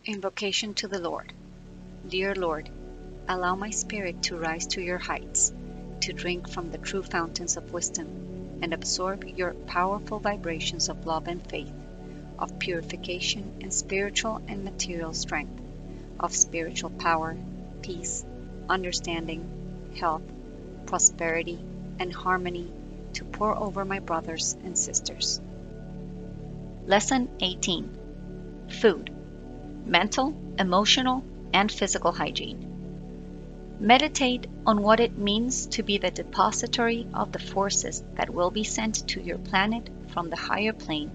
Invocation to the Lord. Dear Lord, allow my spirit to rise to your heights, to drink from the true fountains of wisdom, and absorb your powerful vibrations of love and faith, of purification and spiritual and material strength, of spiritual power, peace, understanding, health, prosperity, and harmony to pour over my brothers and sisters. Lesson 18. Food. Mental, emotional, and physical hygiene. Meditate on what it means to be the depository of the forces that will be sent to your planet from the higher plane,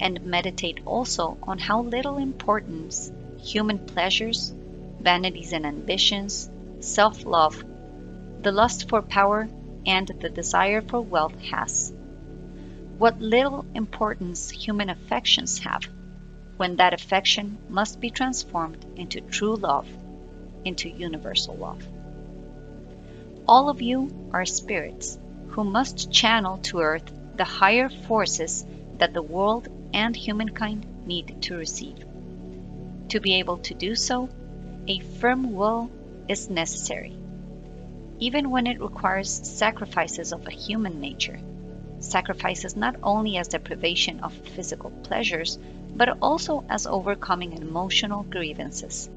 and meditate also on how little importance human pleasures, vanities and ambitions, self-love, the lust for power, and the desire for wealth has. What little importance human affections have, when that affection must be transformed into true love, into universal love. All of you are spirits who must channel to earth the higher forces that the world and humankind need to receive. To be able to do so, a firm will is necessary, even when it requires sacrifices of a human nature, sacrifices not only as deprivation of physical pleasures, but also as overcoming emotional grievances.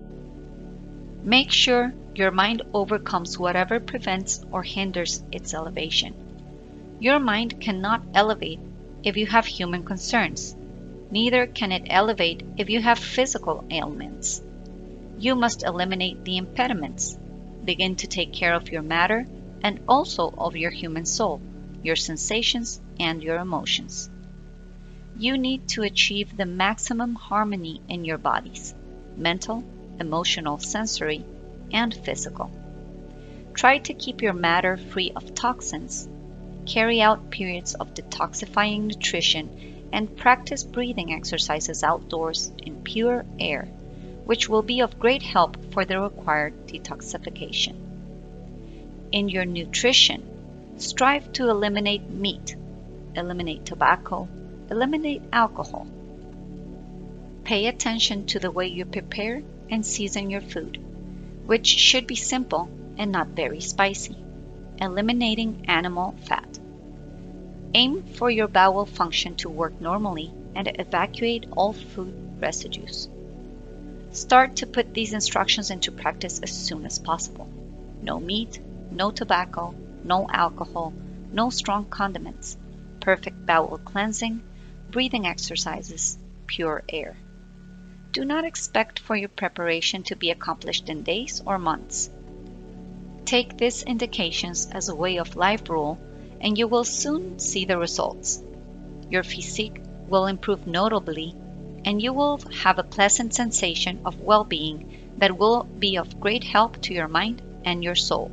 Make sure your mind overcomes whatever prevents or hinders its elevation. Your mind cannot elevate if you have human concerns. Neither can it elevate if you have physical ailments. You must eliminate the impediments. Begin to take care of your matter and also of your human soul, your sensations, and your emotions. You need to achieve the maximum harmony in your bodies, mental, emotional, sensory, and physical. Try to keep your matter free of toxins. Carry out periods of detoxifying nutrition and practice breathing exercises outdoors in pure air, which will be of great help for the required detoxification. In your nutrition, strive to eliminate meat, eliminate tobacco, eliminate alcohol. Pay attention to the way you prepare and season your food, which should be simple and not very spicy, eliminating animal fat. Aim for your bowel function to work normally and evacuate all food residues. Start to put these instructions into practice as soon as possible. No meat, no tobacco, no alcohol, no strong condiments, perfect bowel cleansing, breathing exercises, pure air. Do not expect for your preparation to be accomplished in days or months. Take these indications as a way of life rule, and you will soon see the results. Your physique will improve notably, and you will have a pleasant sensation of well-being that will be of great help to your mind and your soul.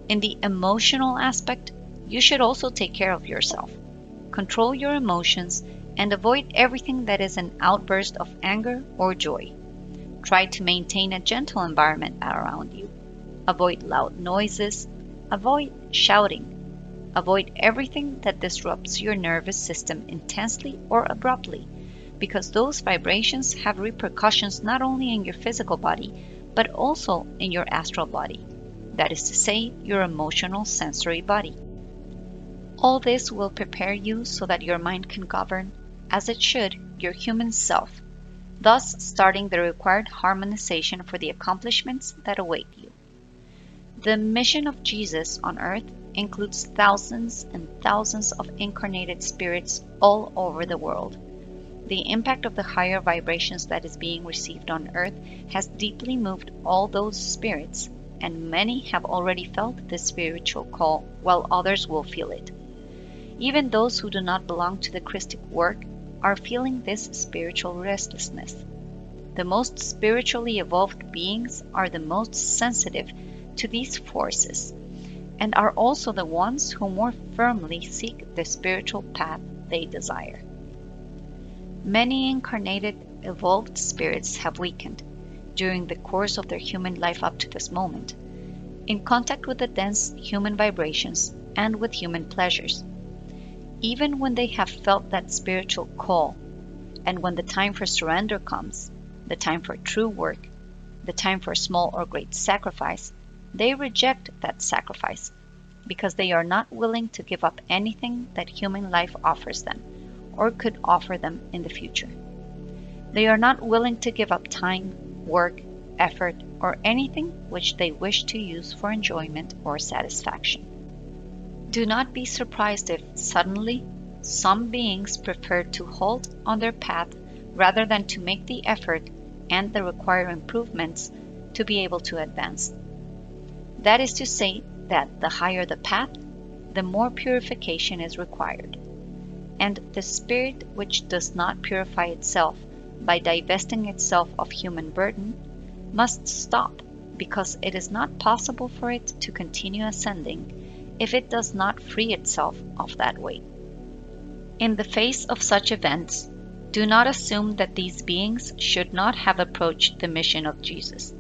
In the emotional aspect, you should also take care of yourself. Control your emotions and avoid everything that is an outburst of anger or joy. Try to maintain a gentle environment around you. Avoid loud noises. Avoid shouting. Avoid everything that disrupts your nervous system intensely or abruptly, because those vibrations have repercussions not only in your physical body, but also in your astral body, that is to say, your emotional sensory body. All this will prepare you so that your mind can govern, as it should, your human self, thus starting the required harmonization for the accomplishments that await you. The mission of Jesus on earth includes thousands and thousands of incarnated spirits all over the world. The impact of the higher vibrations that is being received on earth has deeply moved all those spirits, and many have already felt this spiritual call, while others will feel it. Even those who do not belong to the Christic work are feeling this spiritual restlessness. The most spiritually evolved beings are the most sensitive to these forces, and are also the ones who more firmly seek the spiritual path they desire. Many incarnated, evolved spirits have weakened, during the course of their human life up to this moment, in contact with the dense human vibrations and with human pleasures. Even when they have felt that spiritual call, and when the time for surrender comes, the time for true work, the time for small or great sacrifice, they reject that sacrifice because they are not willing to give up anything that human life offers them or could offer them in the future. They are not willing to give up time, work, effort, or anything which they wish to use for enjoyment or satisfaction. Do not be surprised if suddenly some beings prefer to halt on their path rather than to make the effort and the required improvements to be able to advance. That is to say that the higher the path, the more purification is required. And the spirit which does not purify itself by divesting itself of human burden must stop, because it is not possible for it to continue ascending if it does not free itself of that weight. In the face of such events, do not assume that these beings should not have approached the mission of Jesus,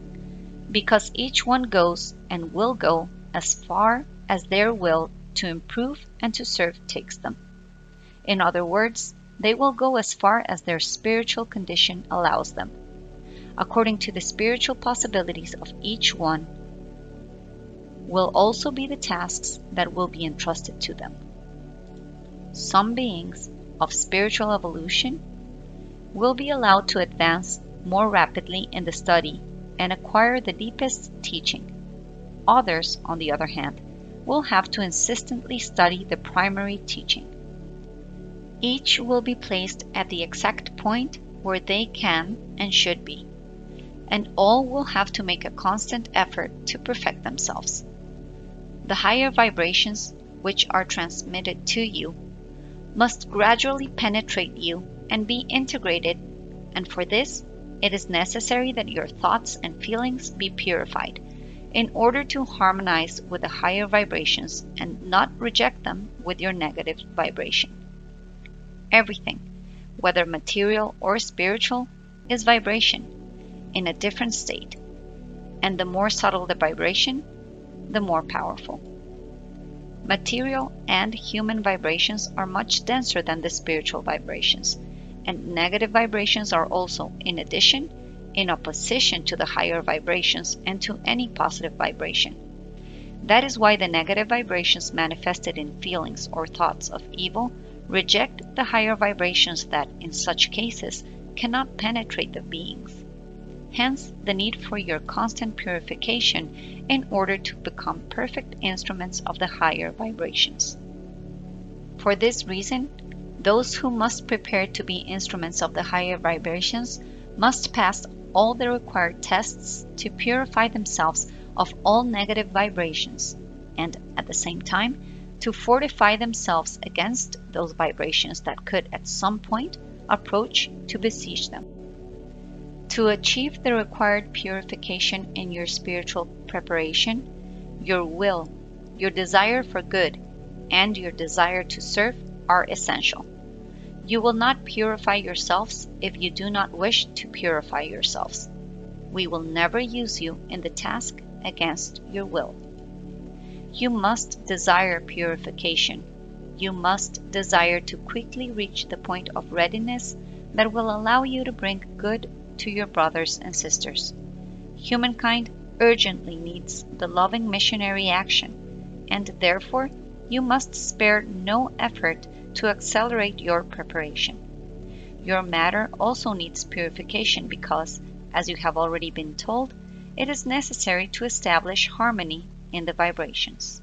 because each one goes and will go as far as their will to improve and to serve takes them. In other words, they will go as far as their spiritual condition allows them, according to the spiritual possibilities of each one, will also be the tasks that will be entrusted to them. Some beings of spiritual evolution will be allowed to advance more rapidly in the study and acquire the deepest teaching. Others, on the other hand, will have to insistently study the primary teaching. Each will be placed at the exact point where they can and should be, and all will have to make a constant effort to perfect themselves. The higher vibrations which are transmitted to you must gradually penetrate you and be integrated, and for this it is necessary that your thoughts and feelings be purified in order to harmonize with the higher vibrations and not reject them with your negative vibration. Everything, whether material or spiritual, is vibration in a different state, and the more subtle the vibration, the more powerful. Material and human vibrations are much denser than the spiritual vibrations, and negative vibrations are also, in addition, in opposition to the higher vibrations and to any positive vibration. That is why the negative vibrations manifested in feelings or thoughts of evil reject the higher vibrations that, in such cases, cannot penetrate the beings. Hence, the need for your constant purification in order to become perfect instruments of the higher vibrations. For this reason, those who must prepare to be instruments of the higher vibrations must pass all the required tests to purify themselves of all negative vibrations, and at the same time, to fortify themselves against those vibrations that could at some point approach to besiege them. To achieve the required purification in your spiritual preparation, your will, your desire for good, and your desire to serve are essential. You will not purify yourselves if you do not wish to purify yourselves. We will never use you in the task against your will. You must desire purification. You must desire to quickly reach the point of readiness that will allow you to bring good to your brothers and sisters. Humankind urgently needs the loving missionary action, and therefore you must spare no effort to accelerate your preparation. Your matter also needs purification because, as you have already been told, it is necessary to establish harmony in the vibrations.